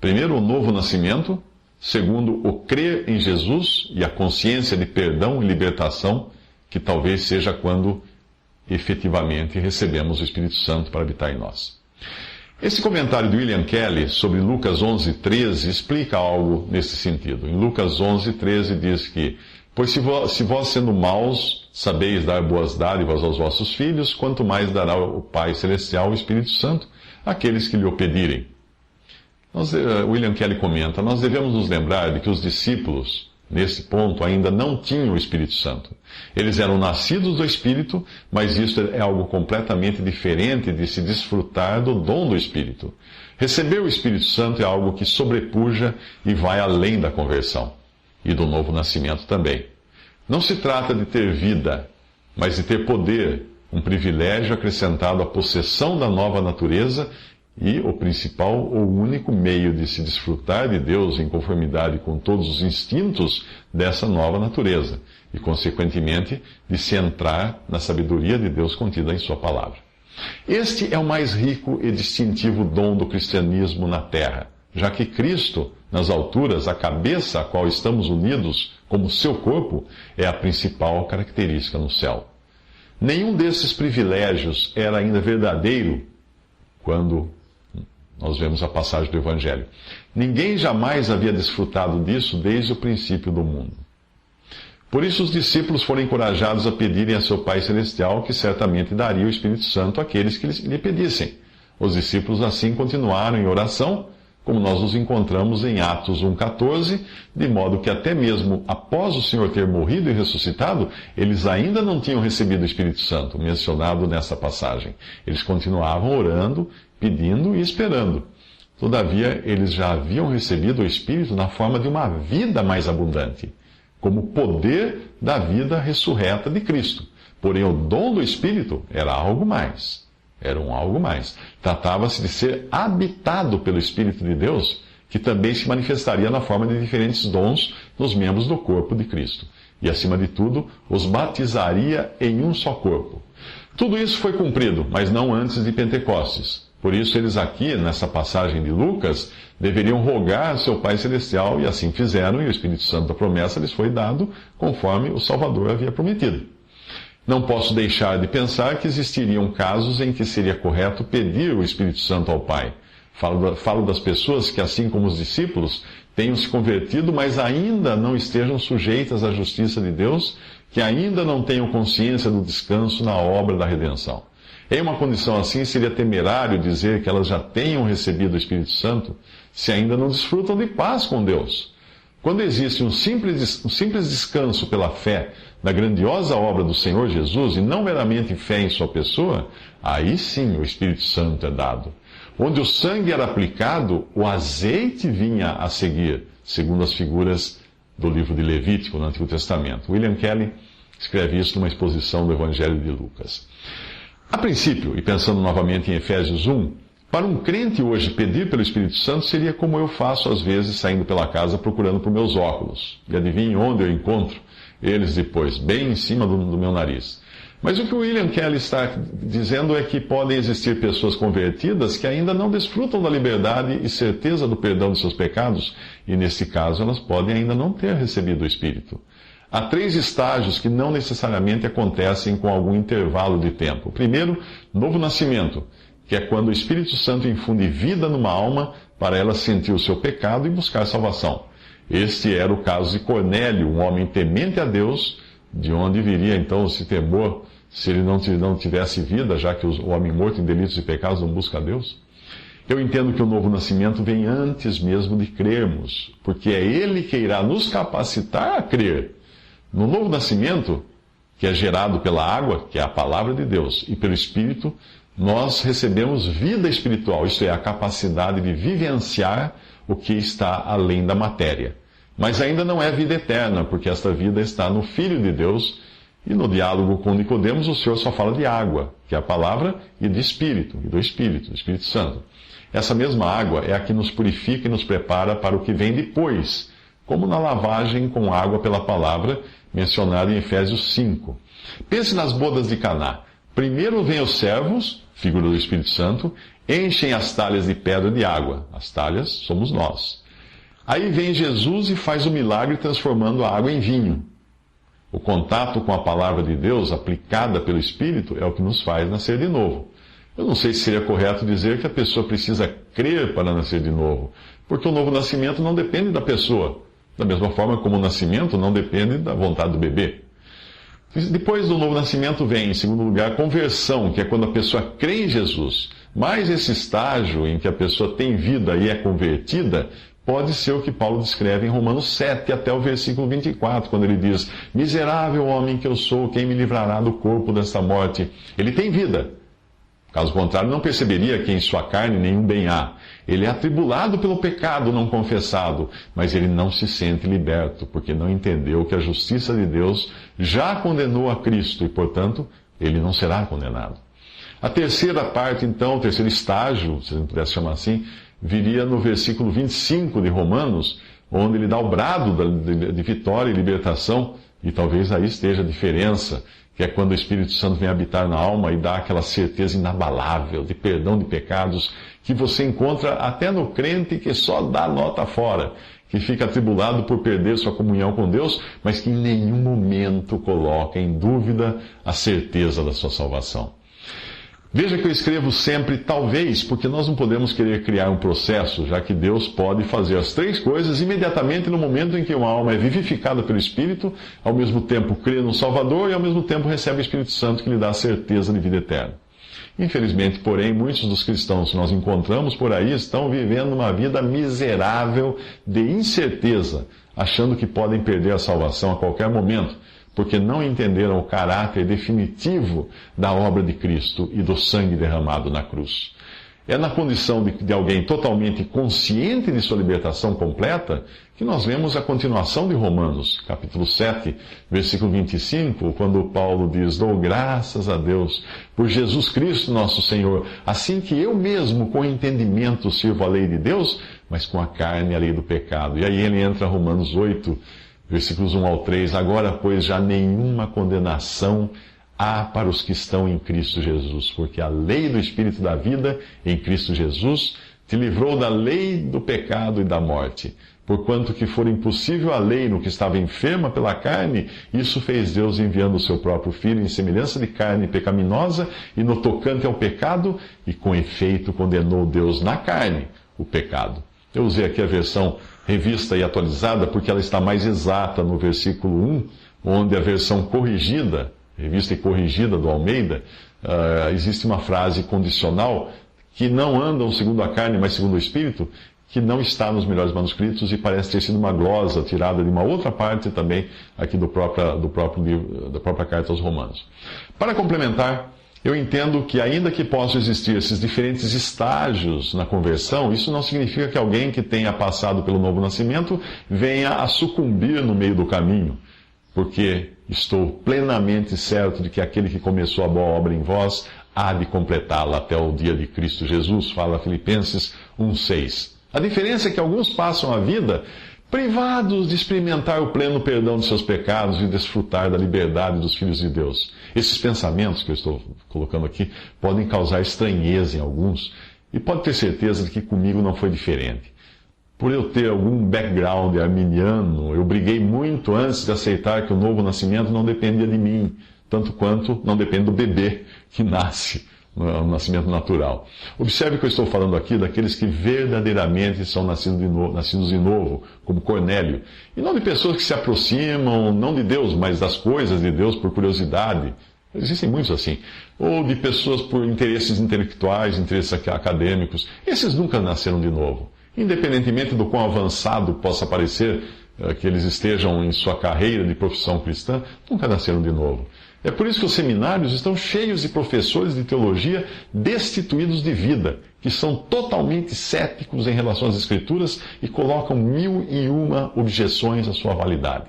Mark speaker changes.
Speaker 1: Primeiro, o novo nascimento. Segundo, o crer em Jesus e a consciência de perdão e libertação, que talvez seja quando efetivamente recebemos o Espírito Santo para habitar em nós. Esse comentário de William Kelly sobre Lucas 11:13 explica algo nesse sentido. Em Lucas 11:13 diz que: pois se vós sendo maus sabeis dar boas dádivas aos vossos filhos, quanto mais dará o Pai Celestial o Espírito Santo àqueles que lhe o pedirem. William Kelly comenta: nós devemos nos lembrar de que os discípulos, nesse ponto, ainda não tinham o Espírito Santo. Eles eram nascidos do Espírito, mas isso é algo completamente diferente de se desfrutar do dom do Espírito. Receber o Espírito Santo é algo que sobrepuja e vai além da conversão, e do novo nascimento também. Não se trata de ter vida, mas de ter poder, um privilégio acrescentado à possessão da nova natureza e o principal ou único meio de se desfrutar de Deus em conformidade com todos os instintos dessa nova natureza e, consequentemente, de se entrar na sabedoria de Deus contida em Sua palavra. Este é o mais rico e distintivo dom do cristianismo na terra, já que Cristo, nas alturas, a cabeça a qual estamos unidos como seu corpo, é a principal característica no céu. Nenhum desses privilégios era ainda verdadeiro quando nós vemos a passagem do Evangelho. Ninguém jamais havia desfrutado disso desde o princípio do mundo. Por isso os discípulos foram encorajados a pedirem a seu Pai Celestial que certamente daria o Espírito Santo àqueles que lhe pedissem. Os discípulos assim continuaram em oração, como nós nos encontramos em Atos 1,14, de modo que até mesmo após o Senhor ter morrido e ressuscitado, eles ainda não tinham recebido o Espírito Santo, mencionado nessa passagem. Eles continuavam orando, pedindo e esperando. Todavia, eles já haviam recebido o Espírito na forma de uma vida mais abundante, como poder da vida ressurreta de Cristo. Porém, o dom do Espírito era algo mais. Era um algo mais. Tratava-se de ser habitado pelo Espírito de Deus, que também se manifestaria na forma de diferentes dons nos membros do corpo de Cristo. E, acima de tudo, os batizaria em um só corpo. Tudo isso foi cumprido, mas não antes de Pentecostes. Por isso, eles aqui, nessa passagem de Lucas, deveriam rogar a seu Pai Celestial, e assim fizeram, e o Espírito Santo da promessa lhes foi dado, conforme o Salvador havia prometido. Não posso deixar de pensar que existiriam casos em que seria correto pedir o Espírito Santo ao Pai. Falo das pessoas que, assim como os discípulos, tenham se convertido, mas ainda não estejam sujeitas à justiça de Deus, que ainda não tenham consciência do descanso na obra da redenção. Em uma condição assim, seria temerário dizer que elas já tenham recebido o Espírito Santo, se ainda não desfrutam de paz com Deus. Quando existe um simples descanso pela fé na grandiosa obra do Senhor Jesus, e não meramente fé em sua pessoa, aí sim o Espírito Santo é dado. Onde o sangue era aplicado, o azeite vinha a seguir, segundo as figuras do livro de Levítico no Antigo Testamento. William Kelly escreve isso numa exposição do Evangelho de Lucas. A princípio, e pensando novamente em Efésios 1, para um crente hoje pedir pelo Espírito Santo seria como eu faço às vezes saindo pela casa procurando por meus óculos. E adivinhe onde eu encontro eles depois, bem em cima do meu nariz. Mas o que o William Kelly está dizendo é que podem existir pessoas convertidas que ainda não desfrutam da liberdade e certeza do perdão de seus pecados, e nesse caso elas podem ainda não ter recebido o Espírito. Há 3 estágios que não necessariamente acontecem com algum intervalo de tempo. Primeiro, novo nascimento, que é quando o Espírito Santo infunde vida numa alma para ela sentir o seu pecado e buscar salvação. Este era o caso de Cornélio, um homem temente a Deus, de onde viria então esse temor se ele não tivesse vida, já que o homem morto em delitos e pecados não busca a Deus? Eu entendo que o novo nascimento vem antes mesmo de crermos, porque é Ele que irá nos capacitar a crer. No novo nascimento, que é gerado pela água, que é a palavra de Deus, e pelo Espírito, nós recebemos vida espiritual, isto é, a capacidade de vivenciar o que está além da matéria. Mas ainda não é vida eterna, porque esta vida está no Filho de Deus, e no diálogo com Nicodemos o Senhor só fala de água, que é a palavra, e de Espírito, e do Espírito Santo. Essa mesma água é a que nos purifica e nos prepara para o que vem depois, como na lavagem com água pela palavra, mencionada em Efésios 5. Pense nas bodas de Caná. Primeiro vêm os servos, figura do Espírito Santo, enchem as talhas de pedra de água. As talhas somos nós. Aí vem Jesus e faz o milagre transformando a água em vinho. O contato com a palavra de Deus, aplicada pelo Espírito, é o que nos faz nascer de novo. Eu não sei se seria correto dizer que a pessoa precisa crer para nascer de novo, porque o novo nascimento não depende da pessoa, da mesma forma como o nascimento não depende da vontade do bebê. Depois do novo nascimento vem, em segundo lugar, a conversão, que é quando a pessoa crê em Jesus. Mas esse estágio em que a pessoa tem vida e é convertida, pode ser o que Paulo descreve em Romanos 7, até o versículo 24, quando ele diz: miserável homem que eu sou, quem me livrará do corpo desta morte? Ele tem vida. Caso contrário, não perceberia que em sua carne nenhum bem há. Ele é atribulado pelo pecado não confessado, mas ele não se sente liberto, porque não entendeu que a justiça de Deus já condenou a Cristo e, portanto, ele não será condenado. A terceira parte, então, o terceiro estágio, se a gente pudesse chamar assim, viria no versículo 25 de Romanos, onde ele dá o brado de vitória e libertação, e talvez aí esteja a diferença, que é quando o Espírito Santo vem habitar na alma e dá aquela certeza inabalável de perdão de pecados que você encontra até no crente que só dá nota fora, que fica atribulado por perder sua comunhão com Deus, mas que em nenhum momento coloca em dúvida a certeza da sua salvação. Veja que eu escrevo sempre talvez, porque nós não podemos querer criar um processo, já que Deus pode fazer as três coisas imediatamente no momento em que uma alma é vivificada pelo Espírito, ao mesmo tempo crê no Salvador e ao mesmo tempo recebe o Espírito Santo que lhe dá a certeza de vida eterna. Infelizmente, porém, muitos dos cristãos que nós encontramos por aí estão vivendo uma vida miserável de incerteza, achando que podem perder a salvação a qualquer momento, porque não entenderam o caráter definitivo da obra de Cristo e do sangue derramado na cruz. É na condição de alguém totalmente consciente de sua libertação completa que nós vemos a continuação de Romanos, capítulo 7, versículo 25, quando Paulo diz: dou graças a Deus por Jesus Cristo nosso Senhor, assim que eu mesmo com entendimento sirvo a lei de Deus, mas com a carne a lei do pecado. E aí ele entra Romanos 8, versículos 1 ao 3, agora, pois, já nenhuma condenação há para os que estão em Cristo Jesus, porque a lei do Espírito da vida em Cristo Jesus te livrou da lei do pecado e da morte. Porquanto que for impossível a lei no que estava enferma pela carne, isso fez Deus enviando o seu próprio Filho em semelhança de carne pecaminosa e no tocante ao pecado, e com efeito condenou Deus na carne o pecado. Eu usei aqui a versão revista e atualizada porque ela está mais exata no versículo 1, onde a versão corrigida, revista e corrigida do Almeida, existe uma frase condicional que não andam segundo a carne, mas segundo o Espírito, que não está nos melhores manuscritos e parece ter sido uma glosa tirada de uma outra parte também aqui da própria carta aos Romanos. Para complementar, eu entendo que, ainda que possam existir esses diferentes estágios na conversão, isso não significa que alguém que tenha passado pelo novo nascimento venha a sucumbir no meio do caminho, porque estou plenamente certo de que aquele que começou a boa obra em vós há de completá-la até o dia de Cristo Jesus, fala Filipenses 1,6. A diferença é que alguns passam a vida privados de experimentar o pleno perdão de seus pecados e desfrutar da liberdade dos filhos de Deus. Esses pensamentos que eu estou colocando aqui podem causar estranheza em alguns, e pode ter certeza de que comigo não foi diferente. Por eu ter algum background arminiano, eu briguei muito antes de aceitar que o novo nascimento não dependia de mim, tanto quanto não depende do bebê que nasce, no nascimento natural. Observe que eu estou falando aqui daqueles que verdadeiramente são nascidos de novo, como Cornélio. E não de pessoas que se aproximam, não de Deus, mas das coisas de Deus por curiosidade. Existem muitos assim. Ou de pessoas por interesses intelectuais, interesses acadêmicos. Esses nunca nasceram de novo. Independentemente do quão avançado possa parecer que eles estejam em sua carreira de profissão cristã, nunca nasceram de novo. É por isso que os seminários estão cheios de professores de teologia destituídos de vida, que são totalmente céticos em relação às Escrituras e colocam 1001 objeções à sua validade.